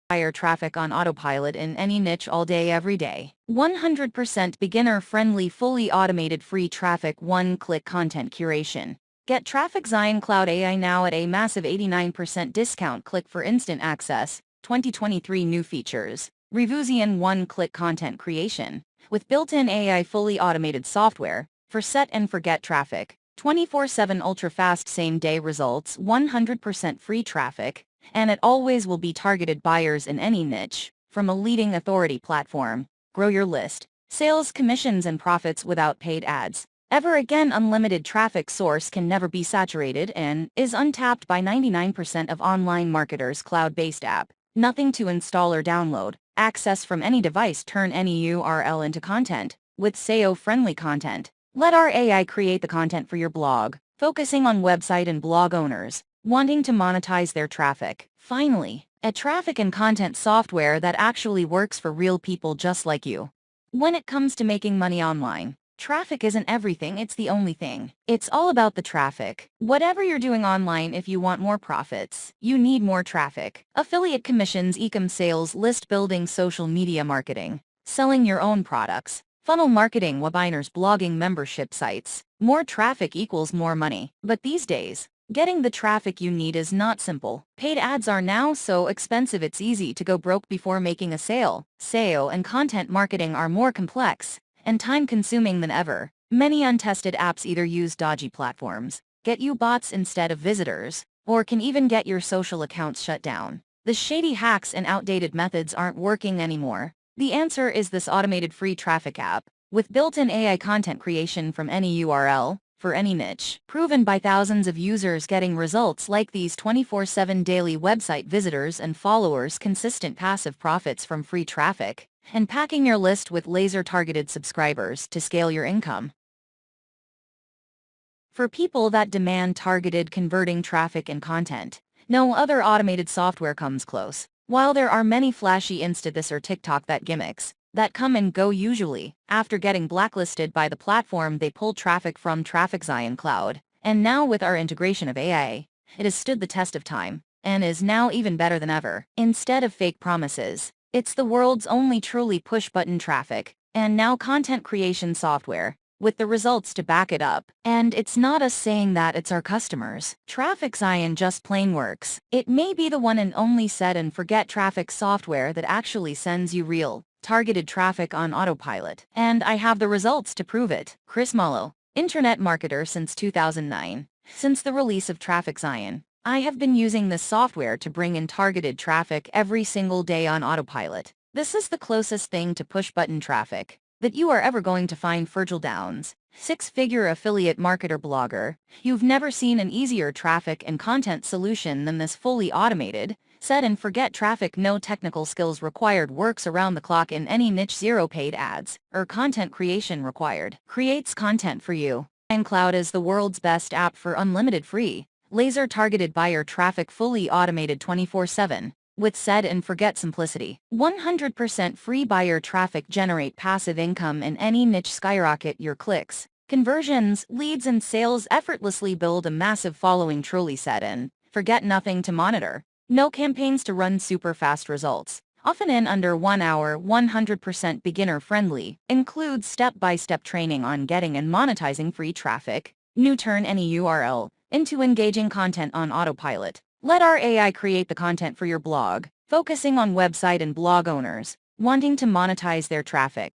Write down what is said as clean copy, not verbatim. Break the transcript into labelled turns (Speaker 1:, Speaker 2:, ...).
Speaker 1: buyer traffic on autopilot in any niche all day every day. 100% beginner-friendly fully automated free traffic one-click content curation. Get TrafficZION Cloud AI now at a massive 89% discount. Click for instant access. 2023 new features. TrafficZION one-click content creation. With built-in AI fully automated software for set and forget traffic. 24/7 ultra-fast same-day results, 100% free traffic, and it always will be targeted buyers in any niche, from a leading authority platform. Grow your list, sales, commissions, and profits without paid ads. Ever again, unlimited traffic source can never be saturated and is untapped by 99% of online marketers. Cloud-based app. Nothing to install or download. Access from any device. Turn any URL into content with SEO-friendly content. Let our AI create the content for your blog, focusing on website and blog owners wanting to monetize their traffic. Finally, a traffic and content software that actually works for real people just like you. When it comes to making money online, traffic isn't everything, it's the only thing. It's all about the traffic. Whatever you're doing online, if you want more profits, you need more traffic. Affiliate commissions, e-com sales, list building, social media marketing, selling your own products, funnel marketing, webinars, blogging, membership sites. More traffic equals more money. But these days, getting the traffic you need is not simple. Paid ads are now so expensive it's easy to go broke before making a sale. SEO and content marketing are more complex and time-consuming than ever. Many untested apps either use dodgy platforms, get you bots instead of visitors, or can even get your social accounts shut down. The shady hacks and outdated methods aren't working anymore. The answer is this automated free traffic app, with built-in AI content creation from any URL, for any niche, proven by thousands of users getting results like these. 24/7 daily website visitors and followers, consistent passive profits from free traffic, and packing your list with laser-targeted subscribers to scale your income. For people that demand targeted converting traffic and content, no other automated software comes close. While there are many flashy Insta this or TikTok that gimmicks that come and go, usually after getting blacklisted by the platform they pulled traffic from TrafficZION Cloud. And now with our integration of AI, it has stood the test of time and is now even better than ever. Instead of fake promises, it's the world's only truly push-button traffic and now content creation software with the results to back it up. And it's not us saying that, it's our customers. TrafficZION just plain works. It may be the one and only set and forget traffic software that actually sends you real, targeted traffic on autopilot. And I have the results to prove it. Chris Mullo, internet marketer since 2009. Since the release of TrafficZION, I have been using this software to bring in targeted traffic every single day on autopilot. This is the closest thing to push-button traffic that you are ever going to find. Virgil Downs, six-figure affiliate marketer blogger. You've never seen an easier traffic and content solution than this fully automated, set and forget traffic. No technical skills required, works around the clock in any niche, zero paid ads or content creation required. Creates content for you. And Cloud is the world's best app for unlimited free, laser-targeted buyer traffic, fully automated 24/7. With set and forget simplicity. 100% free buyer traffic, generate passive income in any niche, skyrocket your clicks, conversions, leads, and sales effortlessly. Build a massive following, truly set and forget, nothing to monitor, no campaigns to run, super fast results, often in under 1 hour. 100% beginner friendly, includes step-by-step training on getting and monetizing free traffic. New, turn any URL into engaging content on autopilot. Let our AI create the content for your blog, focusing on website and blog owners wanting to monetize their traffic.